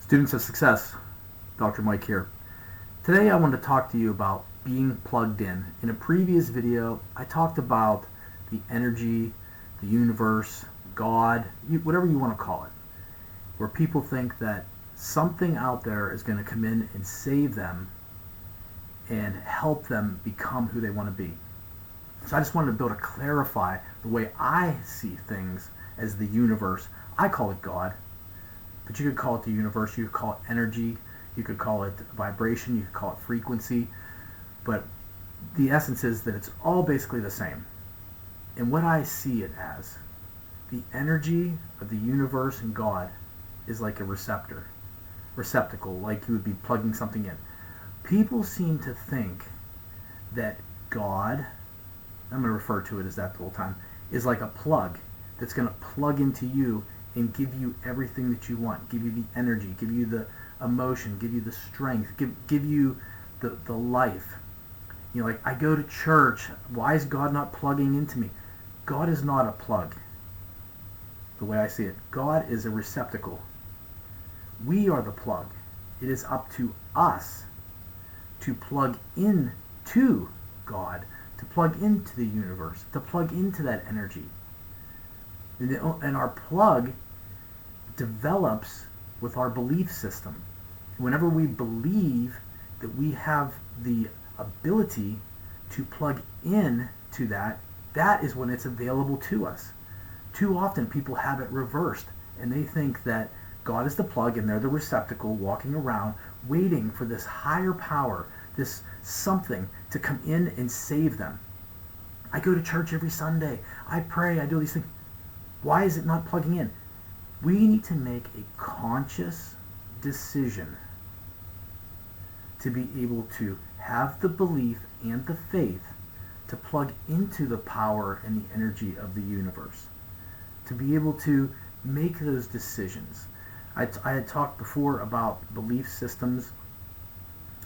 Students of Success, Dr. Mike here. Today I want to talk to you about being plugged in. In a previous video, I talked about the energy, the universe, God, whatever you want to call it, where people think that something out there is going to come in and save them and help them become who they want to be. So I just wanted to be able to clarify the way I see things as the universe. I call it God, but you could call it the universe, you could call it energy, you could call it vibration, you could call it frequency, but the essence is that it's all basically the same. And what I see it as, the energy of the universe and God is like a receptacle, like you would be plugging something in. People seem to think that God, I'm going to refer to it as that the whole time, is like a plug that's going to plug into you and give you everything that you want, give you the energy, give you the emotion, give you the strength, give you the life. You know, like I go to church, why is God not plugging into me? God is not a plug, the way I see it. God is a receptacle. We are the plug. It is up to us to plug in to God, to plug into the universe, to plug into that energy. And our plug develops with our belief system. Whenever we believe that we have the ability to plug in to that, that is when it's available to us. Too often people have it reversed, and they think that God is the plug and they're the receptacle walking around waiting for this higher power, this something to come in and save them. I go to church every Sunday. I pray. I do these things. Why is it not plugging in? We need to make a conscious decision to be able to have the belief and the faith to plug into the power and the energy of the universe, to be able to make those decisions. I had talked before about belief systems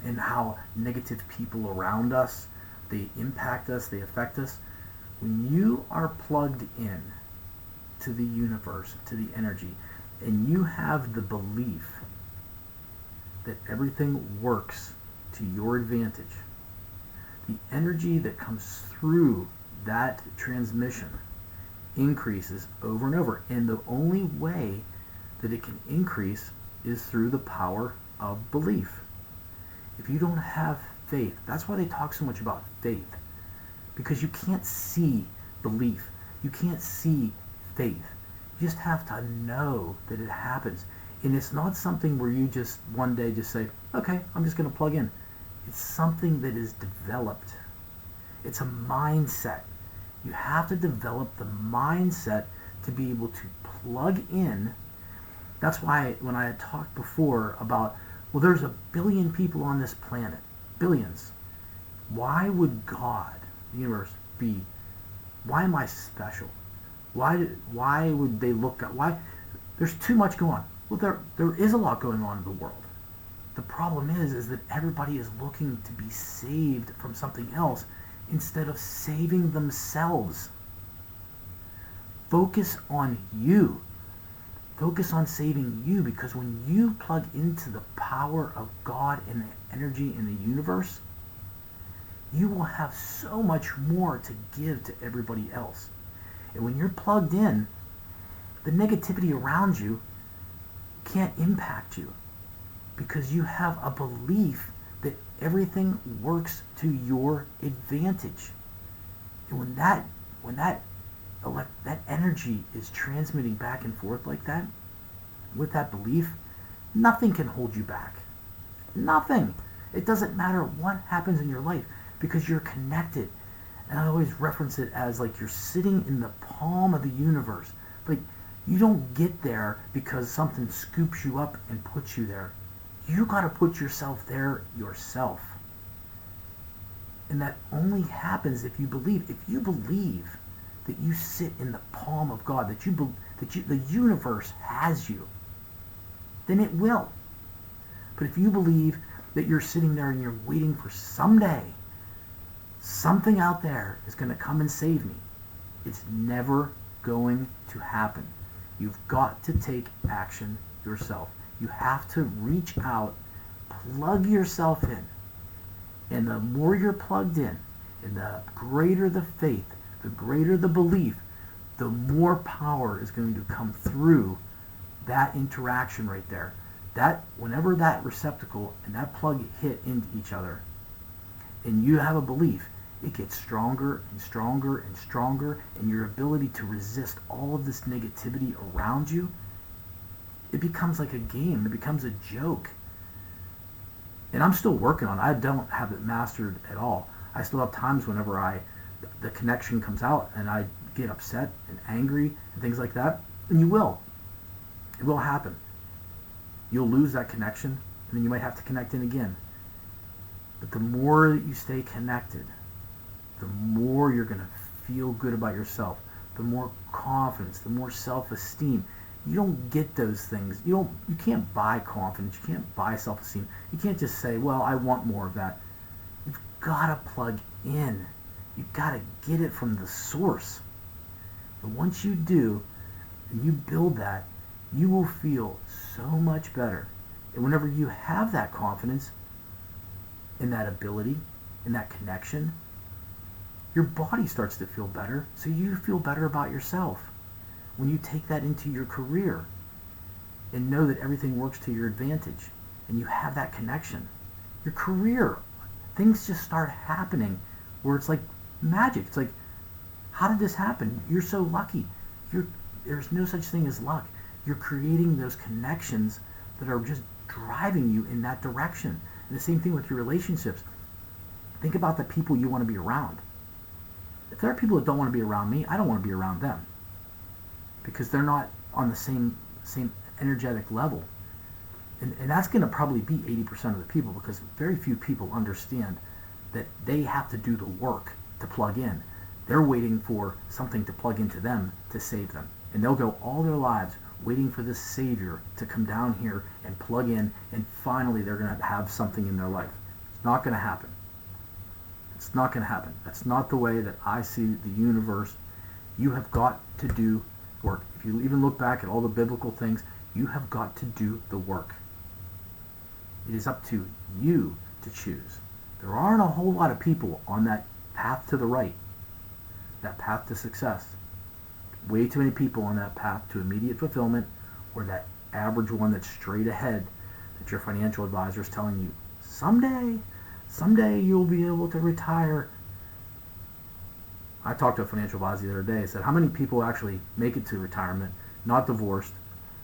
and how negative people around us, they impact us, they affect us. When you are plugged in to the universe, to the energy, and you have the belief that everything works to your advantage, the energy that comes through that transmission increases over and over. And the only way that it can increase is through the power of belief. If you don't have faith, that's why they talk so much about faith, because you can't see belief, you can't see faith. You just have to know that it happens. And it's not something where you just one day just say, okay, I'm just going to plug in. It's something that is developed. It's a mindset. You have to develop the mindset to be able to plug in. That's why when I had talked before about, well, there's 1 billion people on this planet, billions. Why would God, the universe, be, why am I special? Why would they look at, why? There's too much going on. Well, there is a lot going on in the world. The problem is that everybody is looking to be saved from something else instead of saving themselves. Focus on you. Focus on saving you, because when you plug into the power of God and the energy in the universe, you will have so much more to give to everybody else. And when you're plugged in, the negativity around you can't impact you, because you have a belief that everything works to your advantage. And when that energy is transmitting back and forth like that, with that belief, nothing can hold you back. Nothing. It doesn't matter what happens in your life, because you're connected. And I always reference it as like you're sitting in the palm of the universe. Like, you don't get there because something scoops you up and puts you there. You got to put yourself there yourself. And that only happens if you believe. If you believe that you sit in the palm of God, that the universe has you, then it will. But if you believe that you're sitting there and you're waiting for someday, something out there is going to come and save me, it's never going to happen. You've got to take action yourself. You have to reach out, plug yourself in. And the more you're plugged in, and the greater the faith, the greater the belief, the more power is going to come through that interaction right there. That whenever that receptacle and that plug hit into each other, and you have a belief, it gets stronger and stronger and stronger, and your ability to resist all of this negativity around you, it becomes like a game. It becomes a joke. And I'm still working on it. I don't have it mastered at all. I still have times whenever the connection comes out and I get upset and angry and things like that. And you will. It will happen. You'll lose that connection, and then you might have to connect in again. But the more that you stay connected, the more you're going to feel good about yourself, the more confidence, the more self-esteem. You don't get those things. You can't buy confidence. You can't buy self-esteem. You can't just say, well, I want more of that. You've got to plug in. You've got to get it from the source. And once you do, and you build that, you will feel so much better. And whenever you have that confidence in that ability, in that connection, your body starts to feel better, so you feel better about yourself. When you take that into your career and know that everything works to your advantage and you have that connection, your career, things just start happening where it's like magic. It's like, how did this happen? You're so lucky. There's no such thing as luck. You're creating those connections that are just driving you in that direction. And the same thing with your relationships. Think about the people you want to be around. If there are people that don't want to be around me, I don't want to be around them, because they're not on the same energetic level. And that's going to probably be 80% of the people, because very few people understand that they have to do the work to plug in. They're waiting for something to plug into them to save them. And they'll go all their lives waiting for this savior to come down here and plug in, and finally they're going to have something in their life. It's not going to happen. It's not going to happen. That's not the way that I see the universe. You have got to do work. If you even look back at all the biblical things, you have got to do the work. It is up to you to choose. There aren't a whole lot of people on that path to the right, that path to success. Way too many people on that path to immediate fulfillment, or that average one that's straight ahead, that your financial advisor is telling you, someday you'll be able to retire. I talked to a financial advisor the other day. I said, how many people actually make it to retirement, not divorced,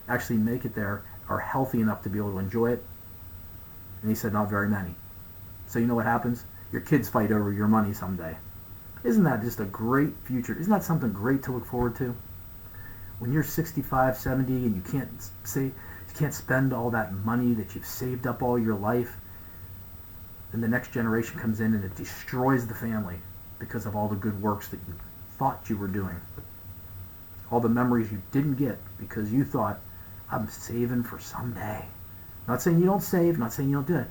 actually make it there, are healthy enough to be able to enjoy it? And he said, not very many. So you know what happens? Your kids fight over your money someday. Isn't that just a great future? Isn't that something great to look forward to? When you're 65, 70, and you can't spend all that money that you've saved up all your life, then the next generation comes in and it destroys the family because of all the good works that you thought you were doing. All the memories you didn't get because you thought, I'm saving for someday. Not saying you don't save, not saying you don't do it.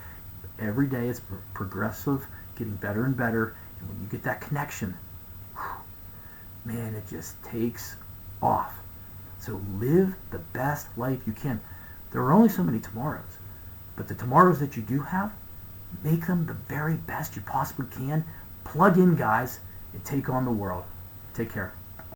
Every day it's progressive, getting better and better. And when you get that connection, man, it just takes off. So live the best life you can. There are only so many tomorrows, but the tomorrows that you do have, make them the very best you possibly can. Plug in, guys, and take on the world. Take care.